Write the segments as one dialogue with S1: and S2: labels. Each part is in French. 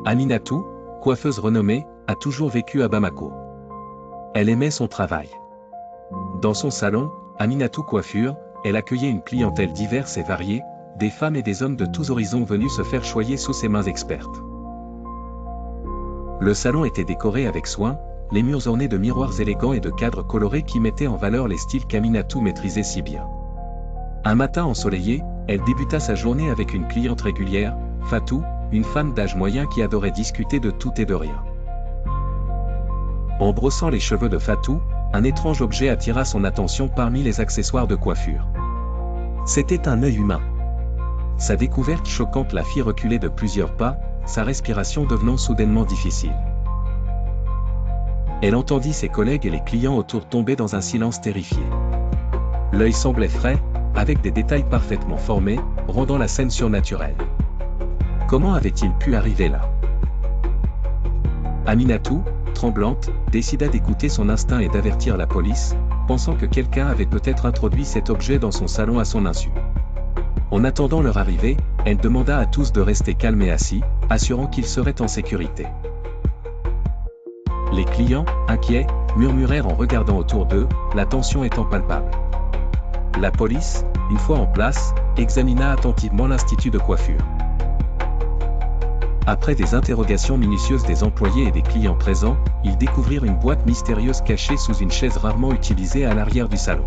S1: Aminatou, coiffeuse renommée, a toujours vécu à Bamako. Elle aimait son travail. Dans son salon, Aminatou Coiffure, elle accueillait une clientèle diverse et variée, des femmes et des hommes de tous horizons venus se faire choyer sous ses mains expertes. Le salon était décoré avec soin, les murs ornés de miroirs élégants et de cadres colorés qui mettaient en valeur les styles qu'Aminatou maîtrisait si bien. Un matin ensoleillé, elle débuta sa journée avec une cliente régulière, Fatou, une femme d'âge moyen qui adorait discuter de tout et de rien. En brossant les cheveux de Fatou, un étrange objet attira son attention parmi les accessoires de coiffure. C'était un œil humain. Sa découverte choquante la fit reculer de plusieurs pas, sa respiration devenant soudainement difficile. Elle entendit ses collègues et les clients autour tomber dans un silence terrifié. L'œil semblait frais, avec des détails parfaitement formés, rendant la scène surnaturelle. Comment avait-il pu arriver là? Aminatou, tremblante, décida d'écouter son instinct et d'avertir la police, pensant que quelqu'un avait peut-être introduit cet objet dans son salon à son insu. En attendant leur arrivée, elle demanda à tous de rester calmes et assis, assurant qu'ils seraient en sécurité. Les clients, inquiets, murmurèrent en regardant autour d'eux, la tension étant palpable. La police, une fois en place, examina attentivement l'institut de coiffure. Après des interrogations minutieuses des employés et des clients présents, ils découvrirent une boîte mystérieuse cachée sous une chaise rarement utilisée à l'arrière du salon.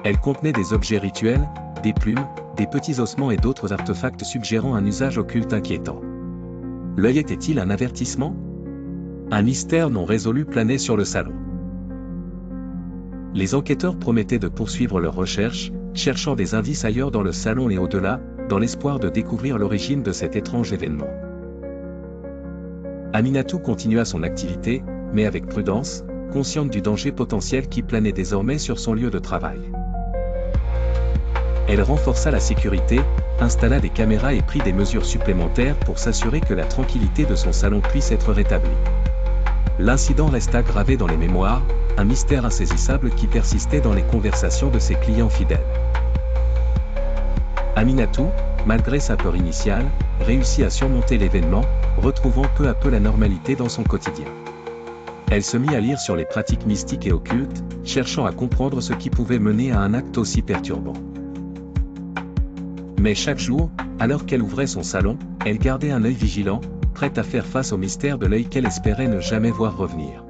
S1: Elle contenait des objets rituels, des plumes, des petits ossements et d'autres artefacts suggérant un usage occulte inquiétant. L'œil était-il un avertissement? Un mystère non résolu planait sur le salon. Les enquêteurs promettaient de poursuivre leurs recherches, cherchant des indices ailleurs dans le salon et au-delà, dans l'espoir de découvrir l'origine de cet étrange événement. Aminatou continua son activité, mais avec prudence, consciente du danger potentiel qui planait désormais sur son lieu de travail. Elle renforça la sécurité, installa des caméras et prit des mesures supplémentaires pour s'assurer que la tranquillité de son salon puisse être rétablie. L'incident resta gravé dans les mémoires, un mystère insaisissable qui persistait dans les conversations de ses clients fidèles. Aminatou, malgré sa peur initiale, réussit à surmonter l'événement, retrouvant peu à peu la normalité dans son quotidien. Elle se mit à lire sur les pratiques mystiques et occultes, cherchant à comprendre ce qui pouvait mener à un acte aussi perturbant. Mais chaque jour, alors qu'elle ouvrait son salon, elle gardait un œil vigilant, prête à faire face au mystère de l'œil qu'elle espérait ne jamais voir revenir.